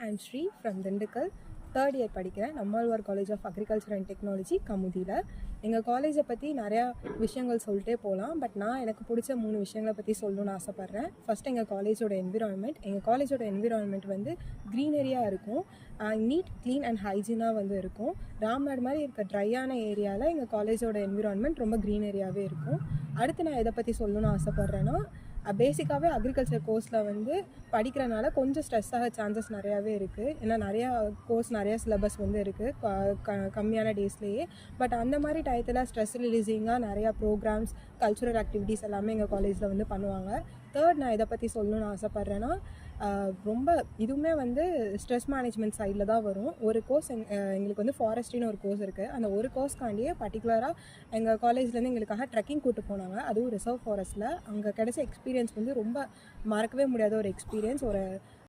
I'm Sri from Dindukal. Third year படிக்கிறேன். Nammalvar college of agriculture and technology கமுதியில். எங்கள் காலேஜை பற்றி நிறையா விஷயங்கள் சொல்லிட்டே போகலாம். பட் நான் எனக்கு பிடிச்ச 3 விஷயங்களை பற்றி சொல்லணும்னு ஆசைப்பட்றேன். ஃபஸ்ட் எங்கள் காலேஜோட எங்கள் காலேஜோட என்விரான்மெண்ட் வந்து க்ரீனரியாக இருக்கும். நீட், க்ளீன் அண்ட் ஹைஜீனாக இருக்கும். ராம்நாடு மாதிரி இருக்க ட்ரையான ஏரியாவில் எங்கள் காலேஜோட என்விரான்மெண்ட் ரொம்ப க்ரீனரியாகவே இருக்கும். அடுத்து நான் எதை பற்றி சொல்லணும்னு ஆசைப்பட்றேன்னா, பேசிக்காகவே அக்ரிகல்ச்சர் கோர்ஸில் படிக்கிறனால கொஞ்சம் ஸ்ட்ரெஸ் ஆக சான்சஸ் நிறையாவே இருக்குது. ஏன்னா நிறையா சிலபஸ் இருக்குது கம்மியான டேஸ்லேயே. பட் அந்த மாதிரி டயத்தில் ஸ்ட்ரெஸ் ரிலீஸிங்காக நிறையா ப்ரோக்ராம்ஸ், கல்ச்சுரல் ஆக்டிவிட்டீஸ் எல்லாமே எங்கள் காலேஜில் பண்ணுவாங்க. தேர்ட் நான் இதை பற்றி சொல்லணும்னு ஆசைப்பட்றேன்னா, ரொம்ப இதுவுமே ஸ்ட்ரெஸ் மேனேஜ்மெண்ட் சைடில் தான் வரும். ஒரு கோர்ஸ் எங்களுக்கு ஃபாரஸ்ட்ரின்னு ஒரு கோர்ஸ் இருக்குது. அந்த ஒரு கோர்ஸ்க்காண்டியே பர்டிகுலராக எங்கள் காலேஜ்லேருந்து எங்களுக்காக ட்ரெக்கிங் கூப்பிட்டு போனாங்க. அதுவும் ரிசர்வ் ஃபாரஸ்ட்டில். அங்கே கிடைச்ச எக்ஸ்பீரியன்ஸ் ரொம்ப மறக்கவே முடியாத ஒரு எக்ஸ்பீரியன்ஸ். ஒரு